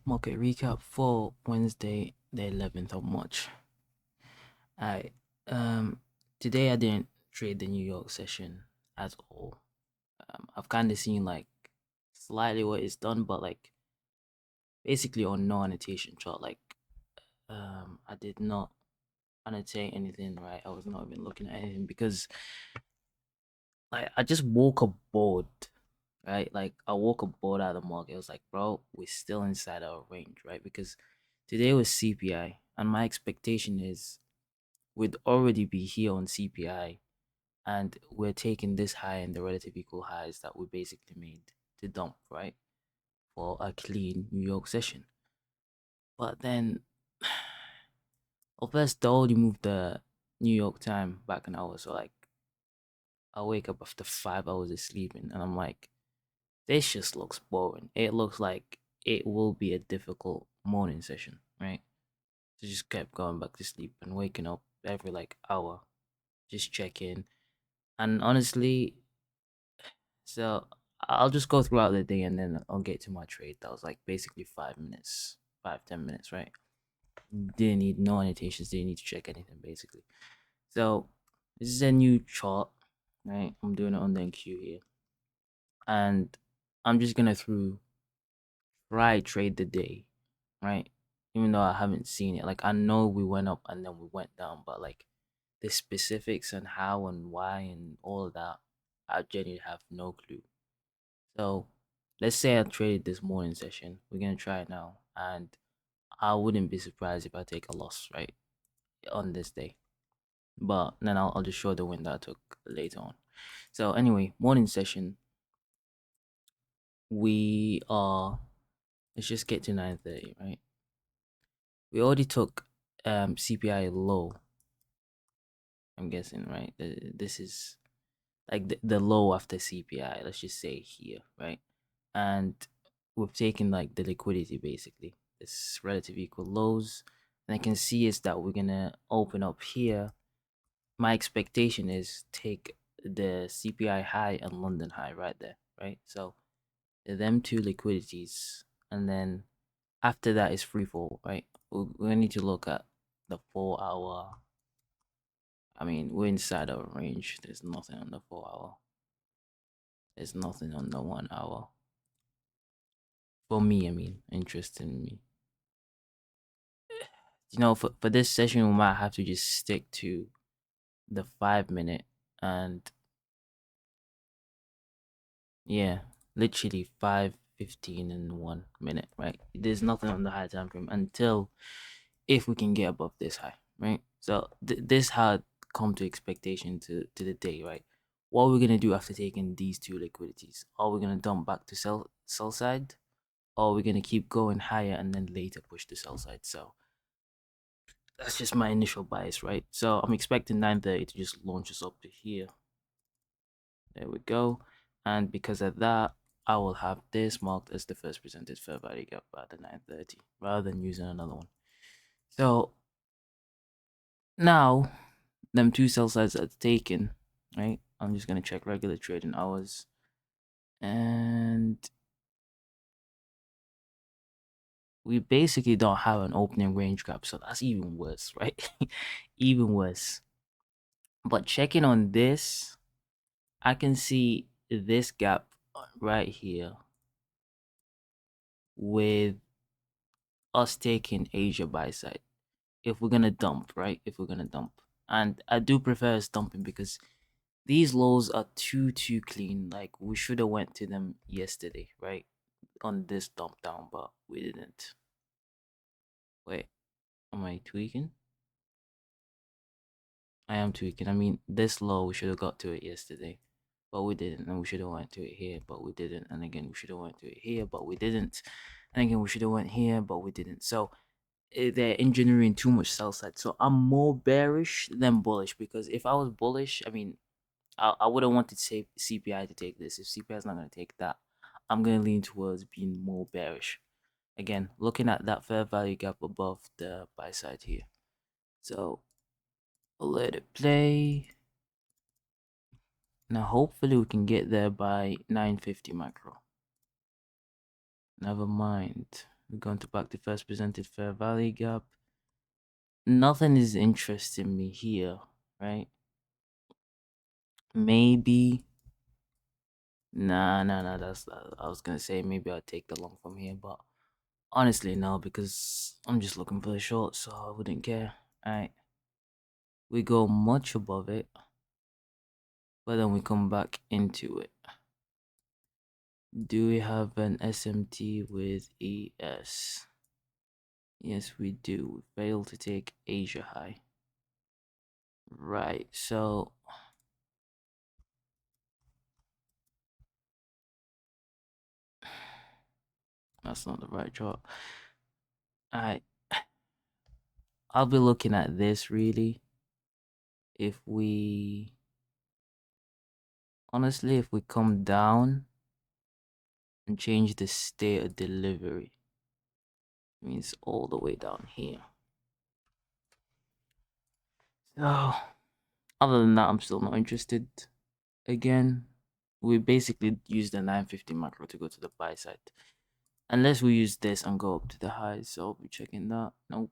Market recap for Wednesday, the 11th of March. I um Today I didn't trade the New York session at all. I've kind of seen like slightly what it's done, but like basically on no annotation chart. Like I did not annotate anything, right? I was not even looking at anything because like I just woke up bored, right? Like I woke up bored out of the market. I was like, bro, we're still inside our range, right? Because today was CPI, and my expectation is we'd already be here on CPI, and we're taking this high and the relative equal highs that we basically made to dump, right? For a clean New York session. But then, well, first, they already moved the New York time back an hour. So, like, I wake up after 5 hours of sleeping, and I'm like, this just looks boring. It looks like it will be a difficult morning session, right? So just kept going back to sleep and waking up every like hour, just checking. And honestly, so I'll just go throughout the day and then I'll get to my trade. That was like basically 5 minutes, 5, 10 minutes, right? Didn't need no annotations, didn't need to check anything basically. So this is a new chart, right? I'm doing it on the NQ here. And I'm just gonna through try trade the day, right? Even though I haven't seen it. Like I know we went up and then we went down, but like the specifics and how and why and all of that, I genuinely have no clue. So let's say I traded this morning session. We're gonna try it now, and I wouldn't be surprised if I take a loss right on this day. But then I'll just show the win that I took later on. So anyway, morning session. We are. Let's just get to 9:30, right? We already took CPI low. I'm guessing, right? This is like the low after CPI. Let's just say here, right? And we've taken like the liquidity basically. This relative equal lows. And I can see is that we're gonna open up here. My expectation is take the CPI high and London high right there, right? So them two liquidities, and then after that is free fall, right? We're gonna need to look at the 4 hour. I mean, we're inside our range. There's nothing on the 4 hour. There's nothing on the 1 hour. For me, I mean, interesting me. For this session, we might have to just stick to the 5 minute and yeah, literally 5:15 and 1 minute, right? There's nothing on the high time frame until if we can get above this high, right? So this had come to expectation to the day, right? What are we gonna do after taking these two liquidities? Are we gonna dump back to sell side, or are we gonna keep going higher and then later push the sell side? So that's just my initial bias, right? So I'm expecting 9:30 to just launch us up to here. There we go. And because of that, I will have this marked as the first presented fair value gap at the 9:30 rather than using another one. So now them two sell sides are taken, right? I'm just gonna check regular trading hours, and we basically don't have an opening range gap, so that's even worse, right? Even worse. But checking on this, I can see this gap right here with us taking Asia buy side. If we're gonna dump, right? If we're gonna dump, and I do prefer us dumping because these lows are too clean. Like we should have went to them yesterday, right? On this dump down, but we didn't. Wait, am I tweaking? I am tweaking. I mean, this low we should have got to it yesterday, but we didn't, and we should have went to it here, but we didn't, and again we should have went to it here, but we didn't, and again we should have went here, but we didn't. So they're engineering too much sell side. So I'm more bearish than bullish because if I was bullish, I mean, I wouldn't want to take CPI to take this. If CPI is not going to take that, I'm going to lean towards being more bearish. Again, looking at that fair value gap above the buy side here. So I'll let it play. Now hopefully we can get there by 950 macro. Never mind. We're going to back to first presented fair value gap. Nothing is interesting me here, right? Maybe. Nah. I was gonna say maybe I'll take the long from here, but honestly, no, because I'm just looking for the short, so I wouldn't care. Alright, we go much above it, but then we come back into it. Do we have an SMT with ES? Yes, we do. We failed to take Asia high. Right, so that's not the right chart. Alright, I'll be looking at this really. If we honestly, if we come down and change the state of delivery, it means all the way down here. So, other than that, I'm still not interested. Again, we basically use the 950 macro to go to the buy side. Unless we use this and go up to the highs, so I'll be checking that. Nope,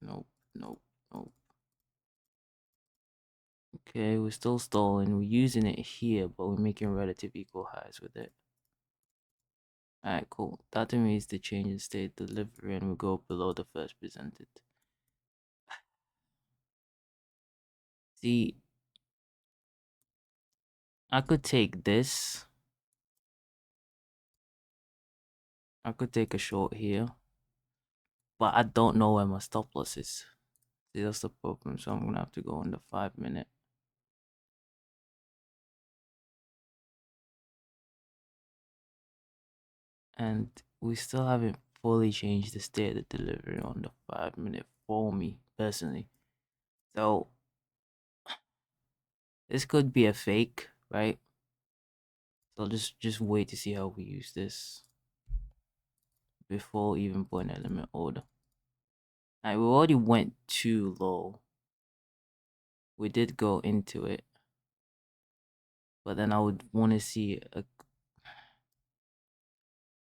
nope, nope, nope. Okay, we're still stalling. We're using it here, but we're making relative equal highs with it. Alright, cool. That to me is the change in state delivery, and we go below the first presented. See, I could take this. I could take a short here, but I don't know where my stop loss is. See, that's the problem. So I'm gonna have to go on the 5 minute. And we still haven't fully changed the state of delivery on the 5 minute for me personally. So this could be a fake, right? So just wait to see how we use this before even putting element order. Alright, we already went too low. We did go into it, but then I would want to see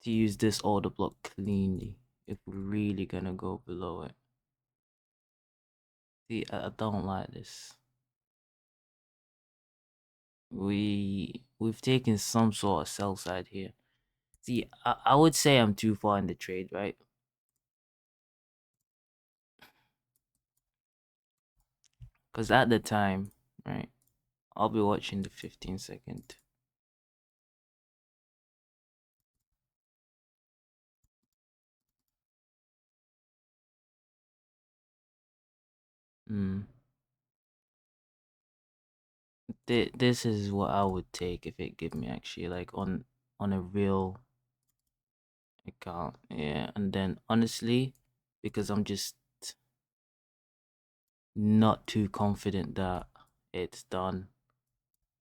to use this order block cleanly if we're really gonna go below it. See, I don't like this. We've taken some sort of sell side here. See, I would say I'm too far in the trade, right? Because at the time, right, I'll be watching the 15-second. This is what I would take if it give me actually like on a real account. Yeah, and then honestly, because I'm just not too confident that it's done,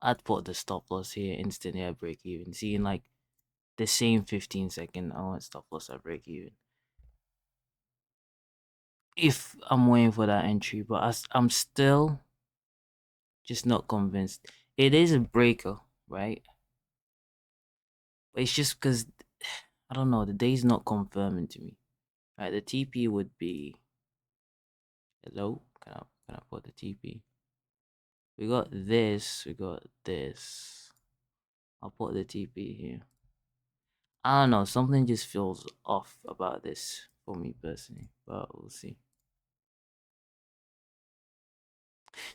I'd put the stop loss here instantly at break even. Seeing like the same 15-second, I want stop loss at break even. If I'm waiting for that entry, but I'm still just not convinced. It is a breaker, right? But it's just because I don't know, the day's not confirming to me. Right, the TP would be hello. Can I put the TP? We got this. We got this. I'll put the TP here. I don't know. Something just feels off about this for me personally, but we'll see.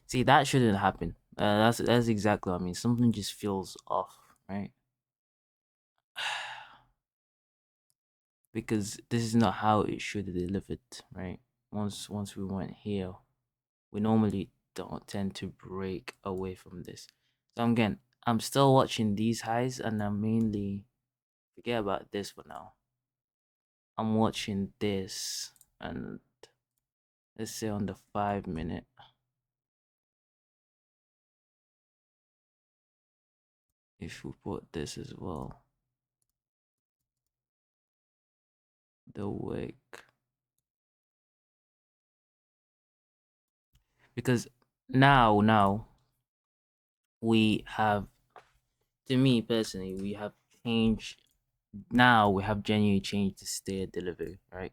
See, that shouldn't happen. That's exactly what I mean. Something just feels off, right? Because this is not how it should have delivered, right? Once we went here, we normally don't tend to break away from this. So again, I'm still watching these highs, and I'm mainly forget about this for now. I'm watching this, and let's say on the 5 minute. If we put this as well, the wick, because now we have, to me personally, we have changed Now we have genuinely changed the stay delivery, right?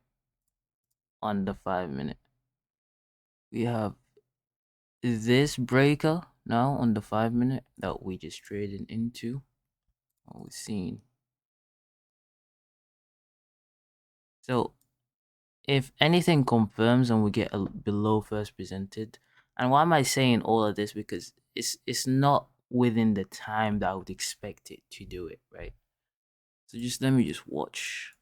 On the 5 minute. We have this breaker now on the 5 minute that we just traded into. What we've seen. So if anything confirms and we get a below first presented, and why am I saying all of this? Because it's not within the time that I would expect it to do it, right? So just let me just watch.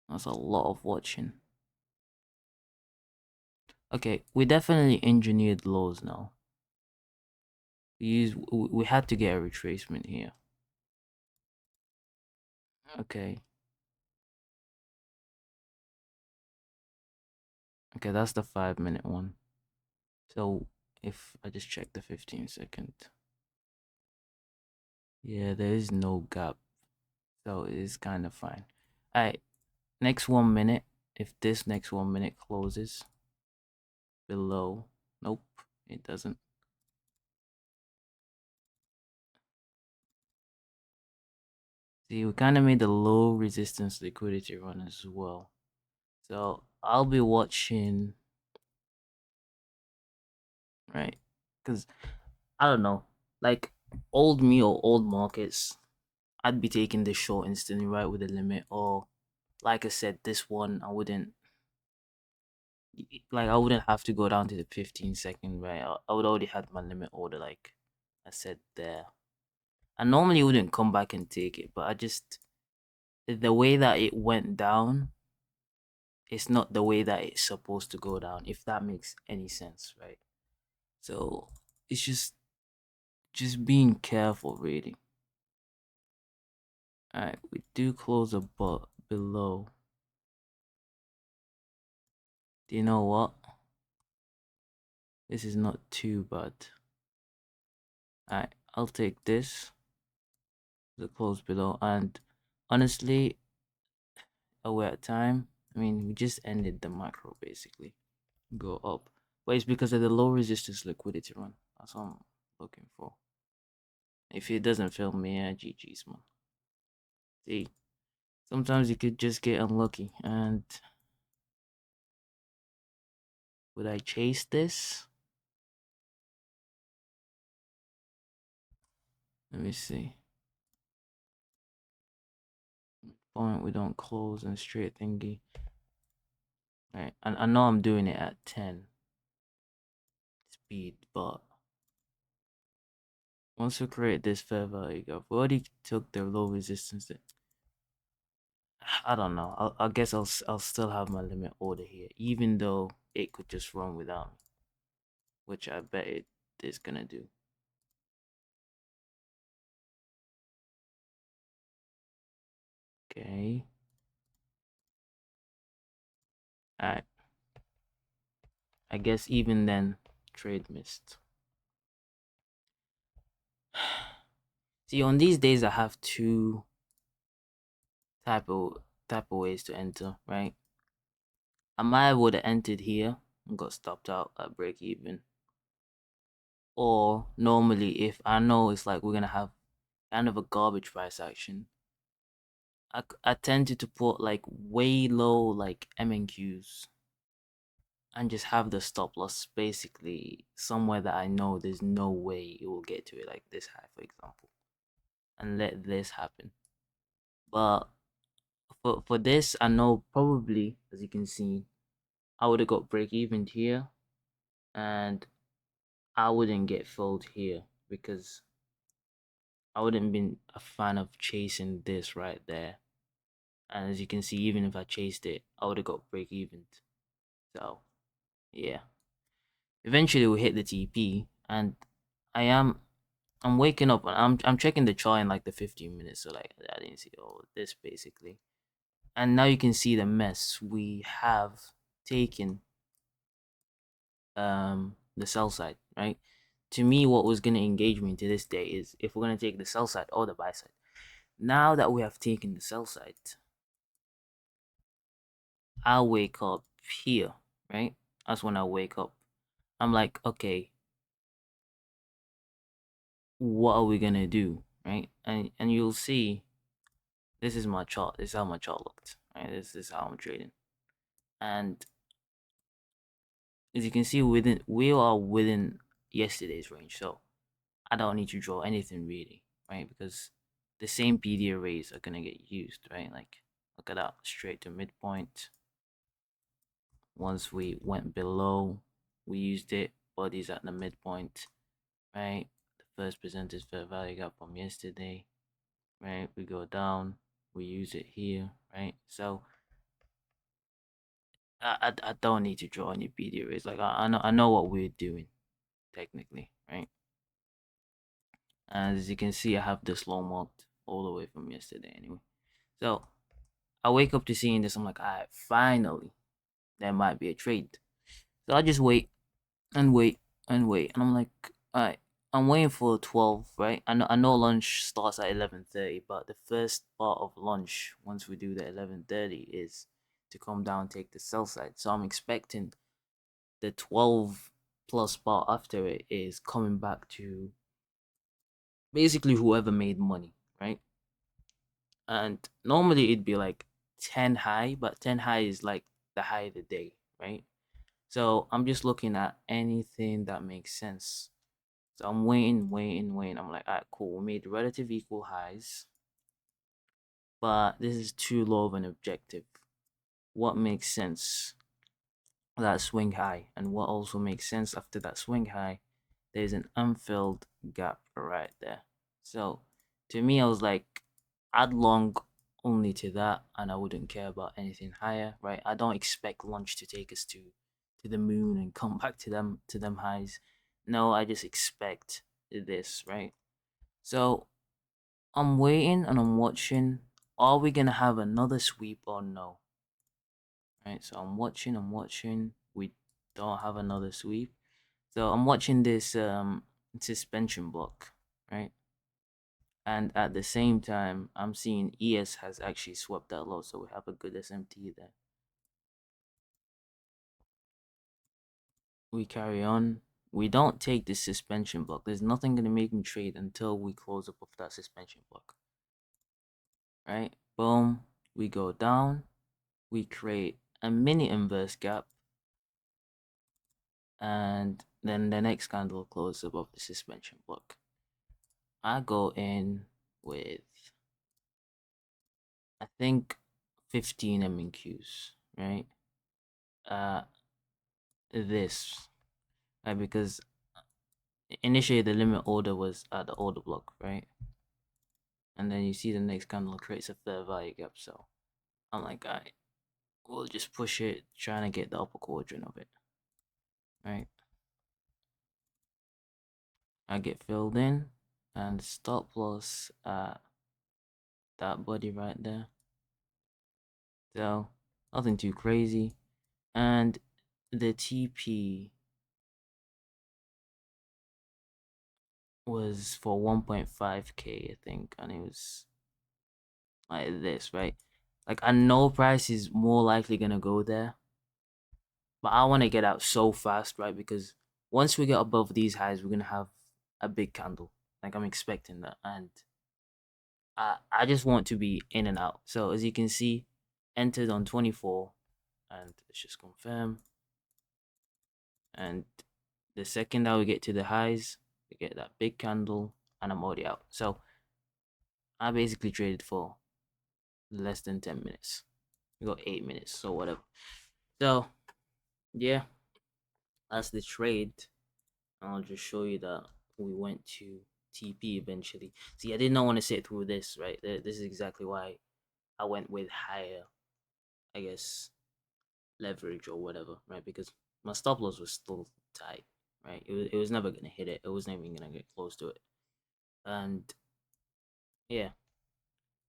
That's a lot of watching. Okay, we definitely engineered lows now. We had to get a retracement here. Okay. Okay, that's the 5 minute one. So if I just check the 15 second. Yeah, there is no gap. So it is kind of fine. Alright, next 1 minute. If this next 1 minute closes below, nope, it doesn't. See, we kind of made the low resistance liquidity run as well. So I'll be watching, right? Because I don't know, like old me or old markets, I'd be taking this short instantly, right, with the limit. Or like I said, this one I wouldn't have to go down to the 15 second, right? I would already had my limit order, like I said there. I normally wouldn't come back and take it, but I just the way that it went down, it's not the way that it's supposed to go down, if that makes any sense, right? So it's just being careful, really. Alright, we do close a but below. Do you know what? This is not too bad. Alright, I'll take this. The close below, and honestly, we're at time. I mean, we just ended the macro basically. Go up. But it's because of the low resistance liquidity run. That's what I'm looking for. If it doesn't fail me, yeah, GG's, man. See, sometimes you could just get unlucky. And would I chase this? Let me see. Point, we don't close and straight thingy. Right, and I know I'm doing it at 10 speed, but once we create this fair value gap, we already took the low resistance. I don't know. I guess I'll still have my limit order here, even though it could just run without me, which I bet it is gonna do. Okay. Alright. I guess even then, trade missed. See, on these days, I have two type of ways to enter, right? I might would have entered here and got stopped out at break even. Or normally, if I know it's like we're gonna have kind of a garbage price action, I tended to put like way low like MNQs and just have the stop loss basically somewhere that I know there's no way it will get to it, like this high, for example, and let this happen. But for this, I know probably, as you can see, I would have got break even here, and I wouldn't get filled here because I wouldn't been a fan of chasing this right there. And as you can see, even if I chased it, I would have got break even. So yeah, eventually we hit the TP, and I am I'm waking up and I'm checking the chart in like the 15 minutes, so like I didn't see all this basically. And now you can see the mess we have taken the sell side, right? To me, what was gonna engage me to this day is if we're gonna take the sell side or the buy side. Now that we have taken the sell side, I'll wake up here, right? That's when I wake up. I'm like, okay, what are we gonna do, right? And you'll see this is my chart. This is how my chart looked, right? This is how I'm trading, and as you can see, within we are within yesterday's range, so I don't need to draw anything really, right? Because the same PD arrays are gonna get used, right? Like look at that, straight to midpoint. Once we went below, we used it. Bodies at the midpoint, right? The first presented fair value gap from yesterday, right? We go down, we use it here, right? So I don't need to draw any PD arrays. Like I know what we're doing technically, right? And as you can see, I have this low marked all the way from yesterday anyway. So I wake up to seeing this. I'm like, all right, finally, there might be a trade. So I just wait and wait and wait, and I'm like, all right, I'm waiting for 12, right? I know lunch starts at 11:30, but the first part of lunch, once we do the 11:30, is to come down take the sell side. So I'm expecting the 12 plus part after it is coming back to basically whoever made money, right? And normally it'd be like 10 high, but 10 high is like the high of the day, right? So I'm just looking at anything that makes sense. So I'm waiting. I'm like, all right, cool. We made relative equal highs, but this is too low of an objective. What makes sense? That swing high. And what also makes sense after that swing high, there's an unfilled gap right there. So to me, I was like, add long only to that, and I wouldn't care about anything higher, right? I don't expect lunch to take us to the moon and come back to them highs. No, I just expect this, right? So I'm waiting and I'm watching. Are we gonna have another sweep or no? Right, so I'm watching. We don't have another sweep. So I'm watching this suspension block, right? And at the same time, I'm seeing ES has actually swept that low, so we have a good SMT there. We carry on. We don't take this suspension block. There's nothing gonna make me trade until we close up of that suspension block. Right? Boom. We go down. We create a mini inverse gap, and then the next candle closes above the suspension block. I go in with I think 15 MNQs, right? Uh, this, right? Because initially the limit order was at the order block, right? And then you see the next candle creates a fair value gap, so I'm like, alright, we'll just push it, trying to get the upper quadrant of it, right? I get filled in, and stop loss at that body right there. So nothing too crazy, and the TP was for 1.5k, I think, and it was like this, right? Like I know price is more likely gonna go there, but I want to get out so fast, right? Because once we get above these highs, we're gonna have a big candle. Like I'm expecting that, and I just want to be in and out. So as you can see, entered on 24, and let's just confirm. And the second that we get to the highs, we get that big candle, and I'm already out. So I basically traded for less than 10 minutes. We got 8 minutes, so whatever. So yeah, that's the trade. I'll just show you that we went to TP eventually. See, I did not want to sit through this, right? This is exactly why I went with higher, I guess, leverage or whatever, right? Because my stop loss was still tight, right? It was never gonna hit it. It was never even gonna get close to it. And yeah,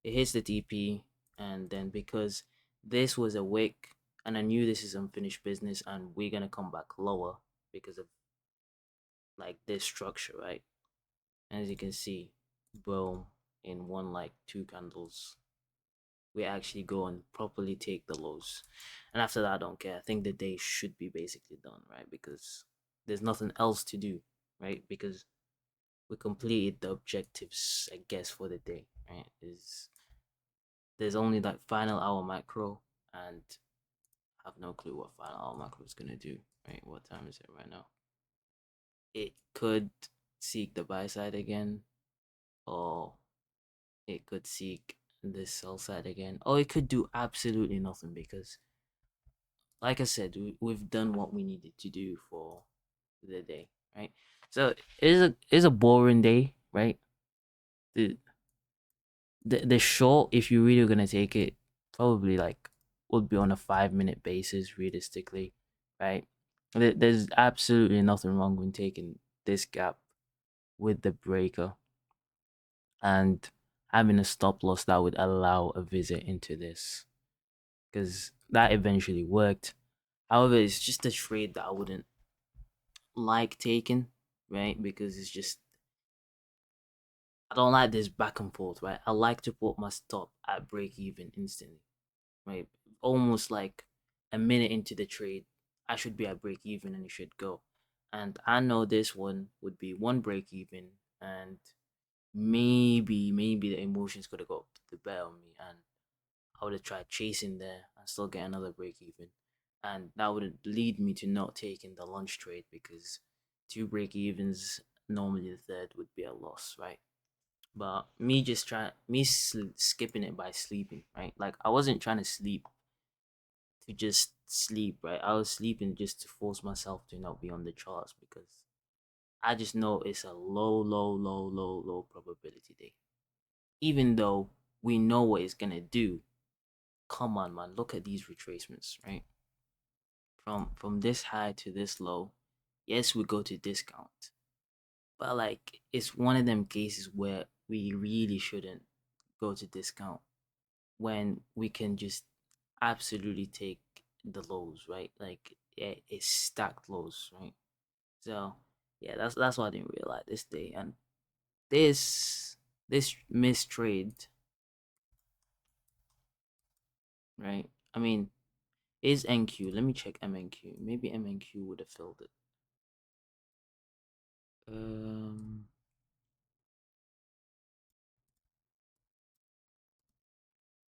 it hits the TP, and then because this was a wick, and I knew this is unfinished business, and we're gonna come back lower because of like this structure, right? And as you can see, boom, in one like two candles, we actually go and properly take the lows. And after that, I don't care. I think the day should be basically done, right? Because there's nothing else to do, right? Because we completed the objectives, I guess, for the day. Right? There's only like final hour macro, and I have no clue what final hour macro is gonna do. Right? What time is it right now? It could seek the buy side again, or it could seek the sell side again, or it could do absolutely nothing because, like I said, we've done what we needed to do for the day, right? So it is a boring day, right? The the short, if you're really gonna take it, probably like would be on a 5 minute basis realistically, right? There's absolutely nothing wrong with taking this gap with the breaker and having a stop loss that would allow a visit into this because that eventually worked. However, it's just a trade that I wouldn't like taking, right? Because it's just I don't like this back and forth, right? I like to put my stop at break even instantly, right? Almost like a minute into the trade, I should be at break even and it should go. And I know this one would be one break even, and maybe the emotions could have got the better of me, and I would have tried chasing there and still get another break even. And that would lead me to not taking the lunch trade because two break evens, normally the third would be a loss, right? But skipping it by sleeping, right? Like I wasn't trying to sleep to just sleep, right? I was sleeping just to force myself to not be on the charts because I just know it's a low probability day. Even though we know what it's gonna do, come on, man, look at these retracements, right? From this high to this low, yes, we go to discount, but like it's one of them cases where we really shouldn't go to discount when we can just absolutely take the lows, right? Like yeah, it's stacked lows, right? So yeah, that's what I didn't realize this day, and this missed trade, right? I mean, is NQ? Let me check MNQ. Maybe MNQ would have filled it. Um,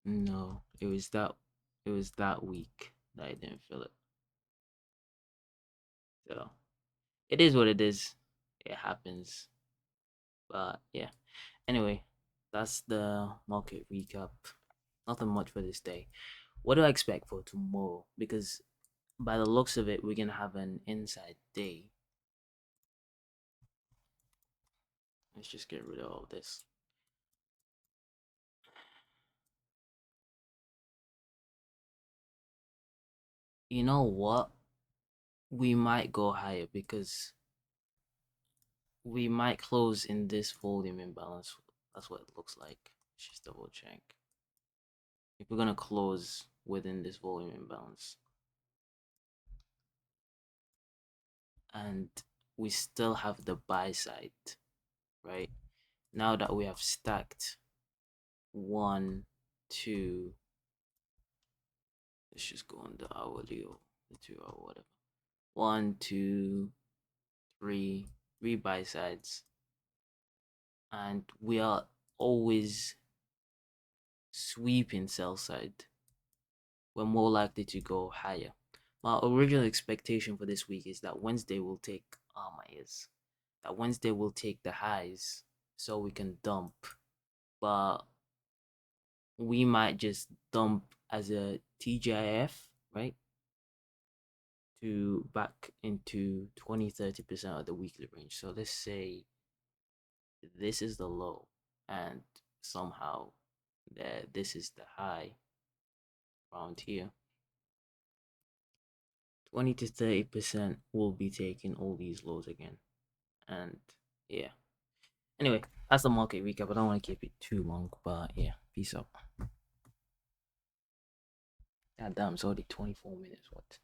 no, it was that week that I didn't fill it. So it is what it is. It happens. But yeah. Anyway, that's the market recap. Nothing much for this day. What do I expect for tomorrow? Because by the looks of it, we're gonna have an inside day. Let's just get rid of all this. You know what? We might go higher because we might close in this volume imbalance. That's what it looks like. Let's just double check. If we're gonna close within this volume imbalance, and we still have the buy side, right? Now that we have stacked one, two, let's just go on the hourly or the 2 hour, whatever. One, two, three buy sides, and we are always sweeping sell side. We're more likely to go higher. My original expectation for this week is that Wednesday will take my ears. That Wednesday will take the highs so we can dump. But we might just dump as a TGIF, right? To back into 20-30% of the weekly range. So let's say this is the low and somehow this is the high around here. 20 to 30% will be taking all these lows again. And yeah. Anyway, that's the market recap. I don't want to keep it too long, but yeah, peace out. God damn, it's already 24 minutes. What?